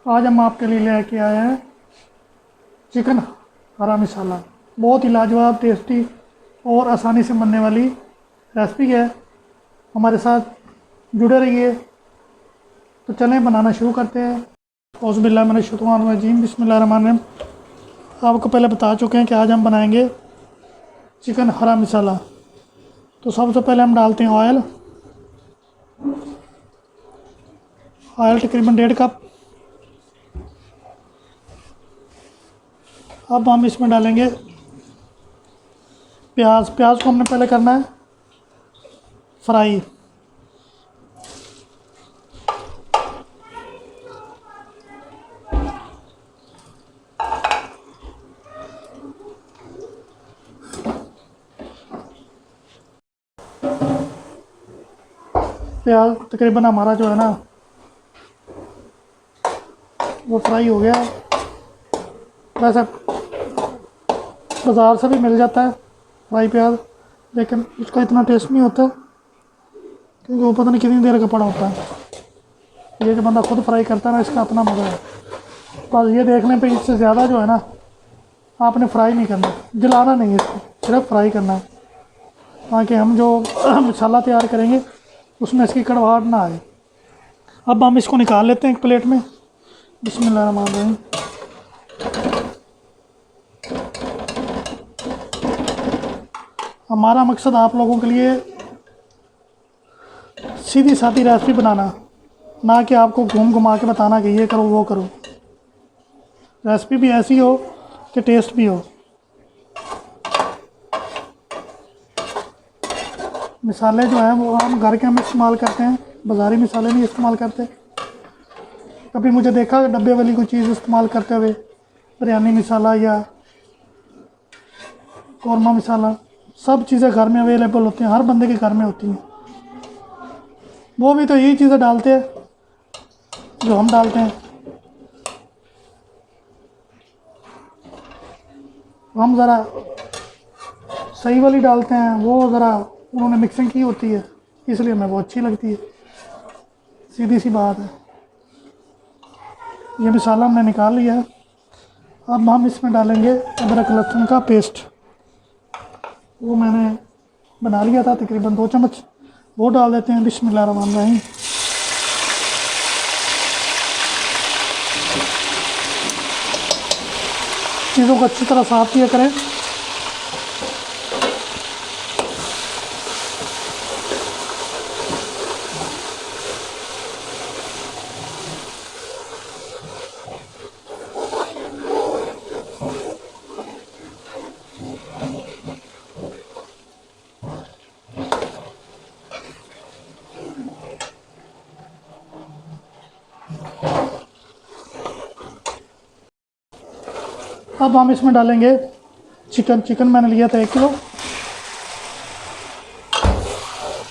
आज हम आपके लिए लेके आए हैं चिकन हरा मसाला। बहुत ही लाजवाब, टेस्टी और आसानी से बनने वाली रेसिपी है। हमारे साथ जुड़े रहिए। तो चलें बनाना शुरू करते हैं। औज़ुबिल्लाहिमिनश्शैतानिर्रजीम, बिस्मिल्लाहिर्रहमानिर्रहीम। आपको पहले बता चुके हैं कि आज हम बनाएंगे चिकन हरा मसाला। तो सबसे पहले हम डालते हैं ऑयल तकरीबन 1.5 कप। अब हम इसमें डालेंगे प्याज को हमने पहले करना है फ्राई। प्याज तकरीबन हमारा जो है ना वो फ्राई हो गया। वैसे बाज़ार से भी मिल जाता है फ्राई प्याज, लेकिन उसका इतना टेस्ट नहीं होता क्योंकि वो पता नहीं कितनी देर का पड़ा होता है। ये जो बंदा खुद फ्राई करता है ना, इसका अपना मज़ा है। बस ये देखने पे इससे ज़्यादा जो है ना आपने फ्राई नहीं करना, जलाना नहीं है इसको, सिर्फ फ्राई करना है ताकि हम जो मसाला तैयार करेंगे उसमें इसकी कड़वाहट ना आए। अब हम इसको निकाल लेते हैं एक प्लेट में। बिस्मिल्लाहिर्रहमानिर्रहीम। हमारा मकसद आप लोगों के लिए सीधी सादी रेसिपी बनाना, ना कि आपको घूम घुमा के बताना कि ये करो वो करो। रेसिपी भी ऐसी हो कि टेस्ट भी हो। मसाले जो हैं वो हम घर के हम इस्तेमाल करते हैं, बाज़ारी मसाले नहीं इस्तेमाल करते। कभी मुझे देखा डब्बे वाली कोई चीज़ इस्तेमाल करते हुए, बिरयानी मसाला या कौरमा मसाला, सब चीज़ें घर में अवेलेबल होती हैं, हर बंदे के घर में होती हैं। वो भी तो यही चीज़ें डालते हैं जो हम डालते हैं। हम ज़रा सही वाली डालते हैं, वो ज़रा उन्होंने मिक्सिंग की होती है, इसलिए हमें वो अच्छी लगती है। सीधी सी बात है। ये मसाला हमने निकाल लिया है। अब हम इसमें डालेंगे अदरक लहसुन का पेस्ट। वो मैंने बना लिया था तकरीबन 2 चम्मच, वो डाल देते हैं। बिस्मिल्लाहिर्रहमानिर्रहीम। चीज़ों को अच्छी तरह साफ़ किया करें। अब हम इसमें डालेंगे चिकन मैंने लिया था 1 किलो।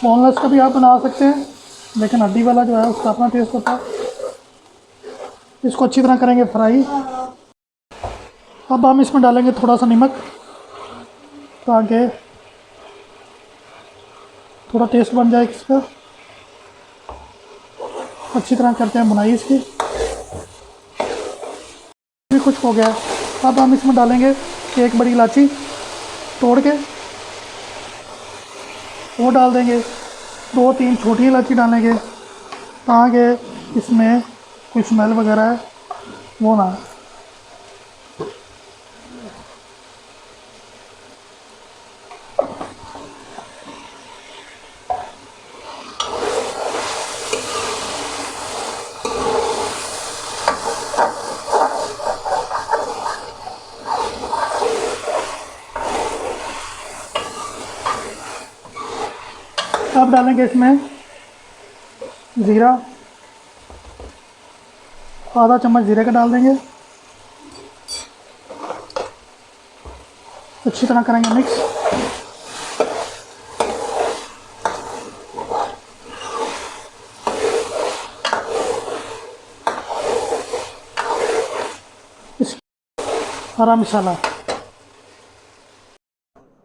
बोनलेस का भी आप बना सकते हैं, लेकिन हड्डी वाला जो है उसका अपना टेस्ट होता है। इसको अच्छी तरह करेंगे फ्राई। अब हम इसमें डालेंगे थोड़ा सा नमक ताकि थोड़ा टेस्ट बन जाए इसका। अच्छी तरह करते हैं बुनाई इसकी। भी कुछ हो गया। अब हम इसमें डालेंगे 1 बड़ी इलायची तोड़ के, वो डाल देंगे। 2-3 छोटी इलायची डालेंगे ताकि इसमें कोई स्मेल वगैरह है वो ना। अब डालेंगे इसमें ज़ीरा, आधा चम्मच ज़ीरे का डाल देंगे। अच्छी तरह करेंगे मिक्स। इस हरा मसाला।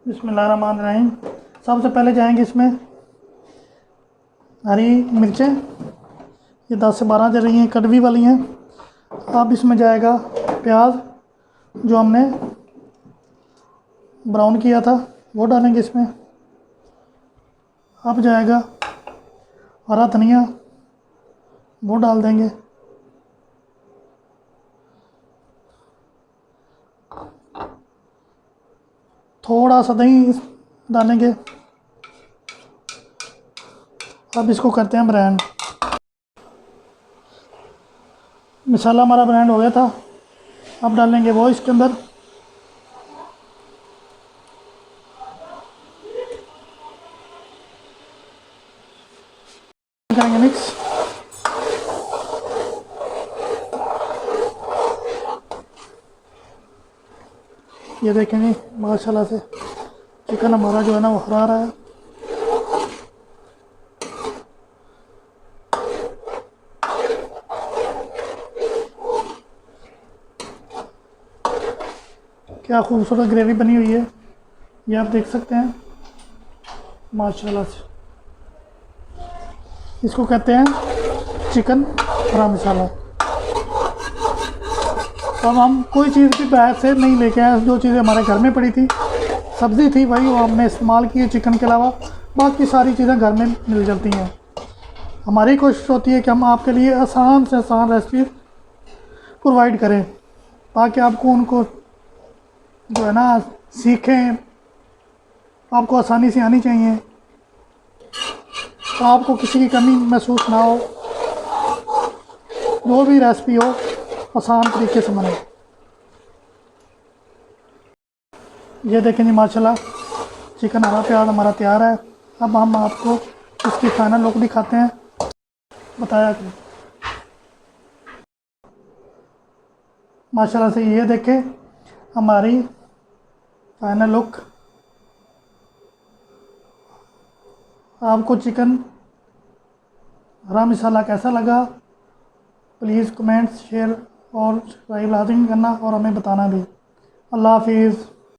बिस्मिल्लाहिर्रहमानिर्रहीम। सबसे पहले जाएंगे इसमें हरी मिर्चें, ये 10 से 12 जल रही हैं, कड़वी वाली हैं। अब इसमें जाएगा प्याज जो हमने ब्राउन किया था, वो डालेंगे इसमें। अब जाएगा हरा धनिया, वो डाल देंगे। थोड़ा सा दही डालेंगे। अब इसको करते हैं ब्रांड। मसाला हमारा ब्रांड हो गया था, अब डालेंगे वो इसके अंदर। करेंगे मिक्स। ये देखेंगे माशाल्लाह से चिकन हमारा जो है ना वो हरा रहा है। क्या खूबसूरत ग्रेवी बनी हुई है, ये आप देख सकते हैं माशाल्लाह से। इसको कहते हैं चिकन हरा मसाला। तो अब हम कोई चीज़ भी बाहर से नहीं लेके आए, जो चीज़ें हमारे घर में पड़ी थी, सब्ज़ी थी वही वो हमने इस्तेमाल की है चिकन के अलावा। बाकी सारी चीज़ें घर में मिल जाती हैं। हमारी कोशिश होती है कि हम आपके लिए आसान से आसान रेसिपी प्रोवाइड करें, ताकि आपको उनको जो है ना सीखें। आपको आसानी से आनी चाहिए, तो आपको किसी की कमी महसूस ना हो। जो भी रेसिपी हो आसान तरीके से बने। ये देखें जी माशाल्लाह चिकन हरा प्याज हमारा तैयार है। अब हम आपको इसकी फाइनल लुक दिखाते हैं। बताया कि माशाल्लाह से ये देखें हमारी फाइनल लुक। आपको चिकन हरा मसाला कैसा लगा, प्लीज़ कमेंट्स, शेयर और सब्सक्राइब लाजमी करना और हमें बताना भी। अल्लाह हाफिज़।